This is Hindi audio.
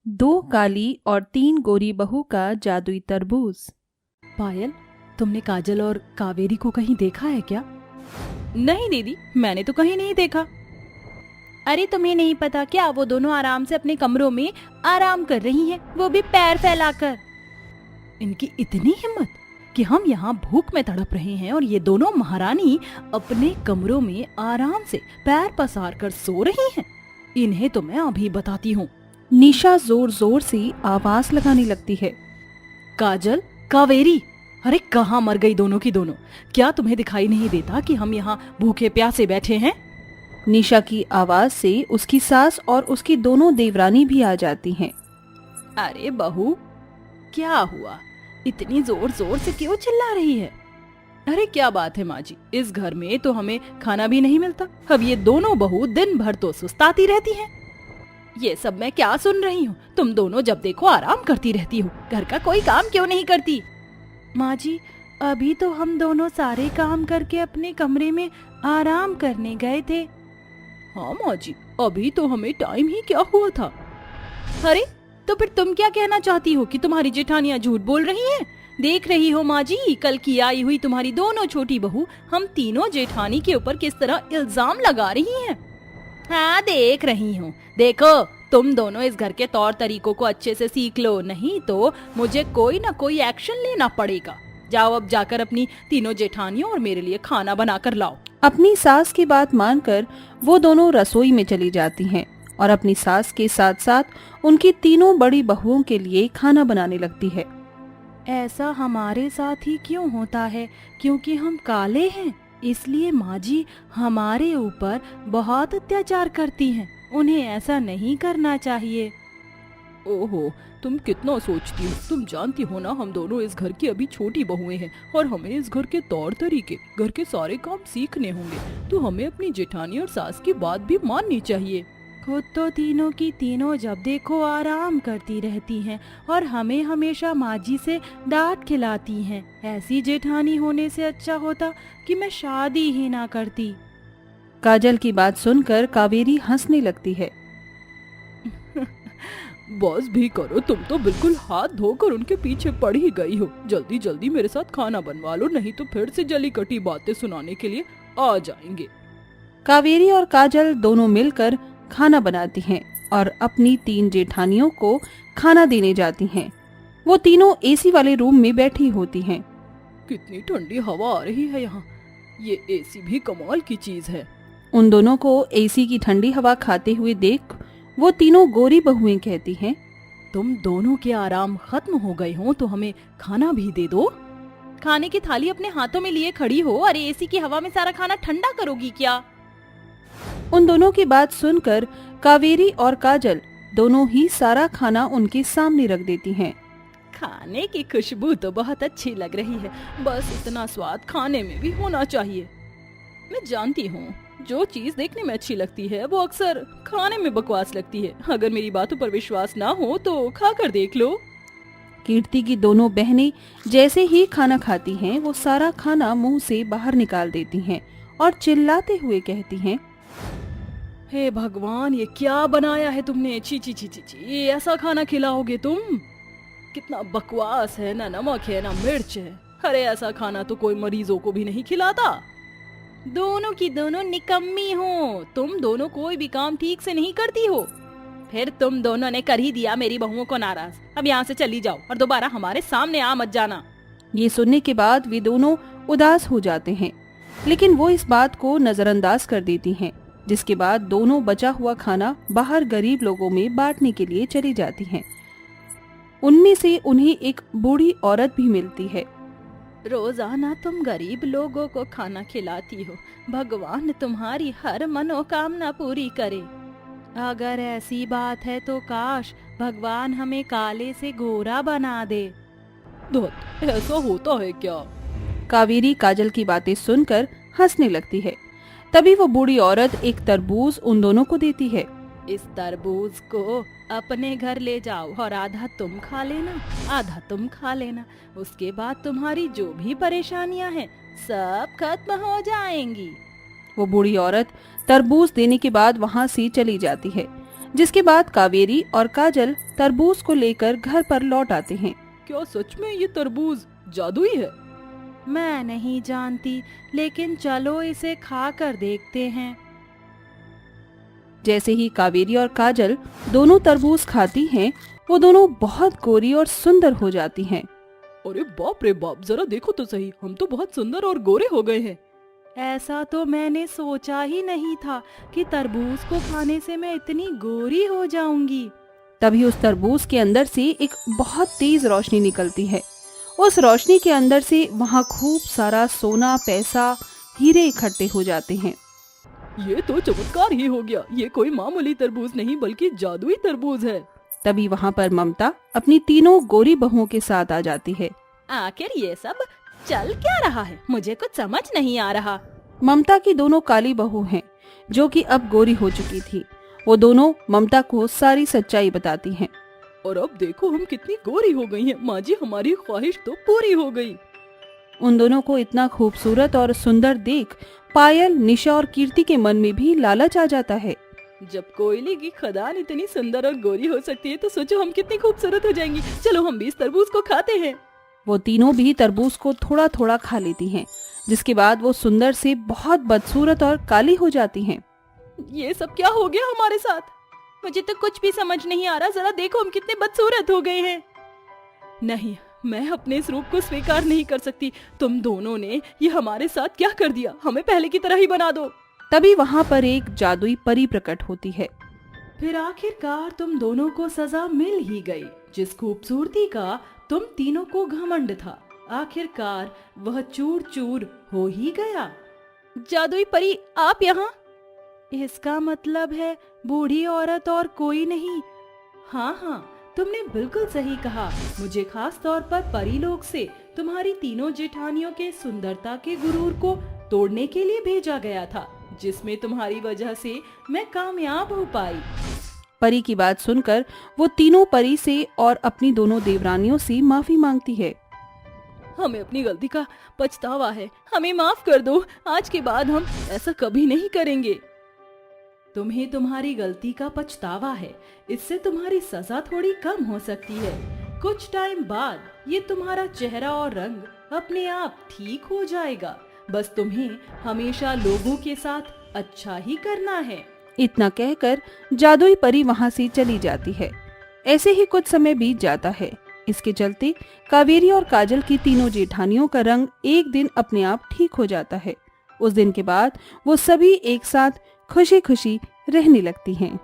दो काली और तीन गोरी बहू का जादुई तरबूज। पायल, तुमने काजल और कावेरी को कहीं देखा है क्या? नहीं दीदी, मैंने तो कहीं नहीं देखा। अरे तुम्हें नहीं पता क्या, वो दोनों आराम से अपने कमरों में आराम कर रही हैं, वो भी पैर फैलाकर। इनकी इतनी हिम्मत कि हम यहाँ भूख में तड़प रहे हैं और ये दोनों महारानी अपने कमरों में आराम से पैर पसार कर सो रही हैं। इन्हें तो मैं अभी बताती हूँ। निशा जोर जोर से आवाज लगाने लगती है। काजल, कावेरी, अरे कहाँ मर गई दोनों की दोनों? क्या तुम्हें दिखाई नहीं देता कि हम यहाँ भूखे प्यासे बैठे हैं? निशा की आवाज से उसकी सास और उसकी दोनों देवरानी भी आ जाती हैं। अरे बहू, क्या हुआ? इतनी जोर जोर से क्यों चिल्ला रही है? अरे क्या बात है माँ जी, इस घर में तो हमें खाना भी नहीं मिलता। अब ये दोनों बहू दिन भर तो सुस्ताती रहती हैं। ये सब मैं क्या सुन रही हूँ? तुम दोनों जब देखो आराम करती रहती हो, घर का कोई काम क्यों नहीं करती? माँ जी, अभी तो हम दोनों सारे काम करके अपने कमरे में आराम करने गए थे। हाँ माँ जी, अभी तो हमें टाइम ही क्या हुआ था। अरे तो फिर तुम क्या कहना चाहती हो कि तुम्हारी जेठानियाँ झूठ बोल रही हैं? देख रही हो माँ जी, कल की आई हुई तुम्हारी दोनों छोटी बहू हम तीनों जेठानी के ऊपर किस तरह इल्जाम लगा रही हैं। हाँ देख रही हूँ। देखो, तुम दोनों इस घर के तौर तरीकों को अच्छे से सीख लो, नहीं तो मुझे कोई ना कोई एक्शन लेना पड़ेगा। जाओ अब जाकर अपनी तीनों जेठानियों और मेरे लिए खाना बना कर लाओ। अपनी सास की बात मानकर वो दोनों रसोई में चली जाती हैं और अपनी सास के साथ साथ उनकी तीनों बड़ी बहुओं के लिए खाना बनाने लगती है। ऐसा हमारे साथ ही क्यों होता है? क्योंकि हम काले हैं, इसलिए माँ जी हमारे ऊपर बहुत अत्याचार करती हैं। उन्हें ऐसा नहीं करना चाहिए। ओहो, तुम कितना सोचती हो। तुम जानती हो ना, हम दोनों इस घर की अभी छोटी बहुएं हैं और हमें इस घर के तौर तरीके, घर के सारे काम सीखने होंगे। तो हमें अपनी जेठानी और सास की बात भी माननी चाहिए। खुद तो तीनों की तीनों जब देखो आराम करती रहती हैं और हमें हमेशा माँ जी से डांट खिलाती हैं। ऐसी जेठानी होने से अच्छा होता कि मैं शादी ही ना करती। काजल की बात सुनकर कावेरी हंसने लगती है। बस भी करो, तुम तो बिल्कुल हाथ धोकर उनके पीछे पड़ ही गई हो। जल्दी जल्दी मेरे साथ खाना बनवा लो, नहीं तो फिर से जली कटी बातें सुनाने के लिए आ जाएंगे। कावेरी और काजल दोनों मिलकर खाना बनाती हैं और अपनी तीन जेठानियों को खाना देने जाती हैं। वो तीनों एसी वाले रूम में बैठी होती हैं। कितनी ठंडी हवा आ रही है यहाँ। ये एसी भी कमाल की चीज है। उन दोनों को एसी की ठंडी हवा खाते हुए देख वो तीनों गोरी बहुएं कहती हैं, तुम दोनों के आराम खत्म हो गए हो तो हमें खाना भी दे दो। खाने की थाली अपने हाथों में लिए खड़ी हो, अरे एसी की हवा में सारा खाना ठंडा करोगी क्या? उन दोनों की बात सुनकर कावेरी और काजल दोनों ही सारा खाना उनके सामने रख देती हैं। खाने की खुशबू तो बहुत अच्छी लग रही है, बस इतना स्वाद खाने में भी होना चाहिए। मैं जानती हूँ, जो चीज देखने में अच्छी लगती है वो अक्सर खाने में बकवास लगती है। अगर मेरी बातों पर विश्वास ना हो तो खाकर देख लो। कीर्ति की दोनों बहनें जैसे ही खाना खाती हैं, वो सारा खाना मुंह से बाहर निकाल देती हैं और चिल्लाते हुए कहती हैं, हे भगवान, ये क्या बनाया है तुमने? ची ची ची ची ची, ऐसा खाना खिलाओगे तुम? कितना बकवास है, ना नमक है ना मिर्च है। अरे ऐसा खाना तो कोई मरीजों को भी नहीं खिलाता। दोनों की दोनों निकम्मी हो, तुम दोनों कोई भी काम ठीक से नहीं करती हो। फिर तुम दोनों ने कर ही दिया मेरी बहुओं को नाराज। अब यहाँ से चली जाओ और दोबारा हमारे सामने आ मत जाना। ये सुनने के बाद वे दोनों उदास हो जाते हैं, लेकिन वो इस बात को नजरअंदाज कर देती हैं। जिसके बाद दोनों बचा हुआ खाना बाहर गरीब लोगों में बांटने के लिए चली जाती हैं। उनमें से उन्हें एक बूढ़ी औरत भी मिलती है। रोजाना तुम गरीब लोगों को खाना खिलाती हो, भगवान तुम्हारी हर मनोकामना पूरी करे। अगर ऐसी बात है तो काश भगवान हमें काले से गोरा बना दे। ऐसा होता है क्या? कावेरी काजल की बातें सुनकर हंसने लगती है। तभी वो बूढ़ी औरत एक तरबूज उन दोनों को देती है। इस तरबूज को अपने घर ले जाओ और आधा तुम खा लेना, आधा तुम खा लेना। उसके बाद तुम्हारी जो भी परेशानियां हैं सब खत्म हो जाएंगी। वो बूढ़ी औरत तरबूज देने के बाद वहाँ से चली जाती है। जिसके बाद कावेरी और काजल तरबूज को लेकर घर पर लौट आते हैं। क्या सच में ये तरबूज जादुई है? मैं नहीं जानती, लेकिन चलो इसे खा कर देखते हैं। जैसे ही कावेरी और काजल दोनों तरबूज खाती हैं, वो दोनों बहुत गोरी और सुंदर हो जाती हैं। अरे बाप रे बाप, जरा देखो तो सही, हम तो बहुत सुंदर और गोरे हो गए हैं। ऐसा तो मैंने सोचा ही नहीं था कि तरबूज को खाने से मैं इतनी गोरी हो जाऊंगी। तभी उस तरबूज के अंदर से एक बहुत तेज रोशनी निकलती है। उस रोशनी के अंदर से वहाँ खूब सारा सोना, पैसा, हीरे इकट्ठे हो जाते हैं। ये तो चमत्कार ही हो गया। ये कोई मामूली तरबूज नहीं बल्कि जादुई तरबूज है। तभी वहाँ पर ममता अपनी तीनों गोरी बहुओं के साथ आ जाती है। आखिर ये सब चल क्या रहा है, मुझे कुछ समझ नहीं आ रहा। ममता की दोनों काली बहू हैं, जो कि अब गोरी हो चुकी थी। वो दोनों ममता को सारी सच्चाई बताती हैं। और अब देखो हम कितनी गोरी हो गई हैं। माँ जी, हमारी ख्वाहिश तो पूरी हो गई। उन दोनों को इतना खूबसूरत और सुंदर देख पायल, निशा और कीर्ति के मन में भी लालच आ जाता है। जब कोयले की खदान इतनी सुंदर और गोरी हो सकती है, तो सोचो हम कितनी खूबसूरत हो जाएंगी। चलो हम भी इस तरबूज को खाते हैं। वो तीनों भी तरबूज को थोड़ा थोड़ा खा लेती हैं, जिसके बाद वो सुंदर से बहुत बदसूरत और काली हो जाती हैं। ये सब क्या हो गया हमारे साथ? मुझे तो कुछ भी समझ नहीं आ रहा। जरा देखो हम कितने बदसूरत हो गए हैं। नहीं, मैं अपने इस रूप को स्वीकार नहीं कर सकती। तुम दोनों ने ये हमारे साथ क्या कर दिया? हमें पहले की तरह ही बना दो। तभी वहाँ पर एक जादुई परी प्रकट होती है। फिर आखिरकार तुम दोनों को सजा मिल ही गई। जिस खूबसूरती का तुम तीनों को घमंड था, आखिरकार वह चूर चूर हो ही गया। जादुई परी, आप यहाँ? इसका मतलब है बूढ़ी औरत और कोई नहीं। हाँ हाँ, तुमने बिल्कुल सही कहा। मुझे खास तौर पर परीलोक से तुम्हारी तीनों जेठानियों के सुंदरता के गुरूर को तोड़ने के लिए भेजा गया था, जिसमें तुम्हारी वजह से मैं कामयाब हो पाई। परी की बात सुनकर वो तीनों परी से और अपनी दोनों देवरानियों से माफी मांगती है। हमें अपनी गलती का पछतावा है, हमें माफ कर दो। आज के बाद हम ऐसा कभी नहीं करेंगे। तुम्हें तुम्हारी गलती का पछतावा है, इससे तुम्हारी सजा थोड़ी कम हो सकती है। कुछ टाइम बाद ये तुम्हारा चेहरा और रंग अपने आप ठीक हो जाएगा। बस तुम्हें हमेशा लोगों के साथ अच्छा ही करना है। इतना कहकर जादुई परी वहाँ से चली जाती है। ऐसे ही कुछ समय बीत जाता है। इसके चलते कावेरी और काजल की तीनों जेठानियों का रंग एक दिन अपने आप ठीक हो जाता है। उस दिन के बाद वो सभी एक साथ खुशी खुशी रहने लगती हैं।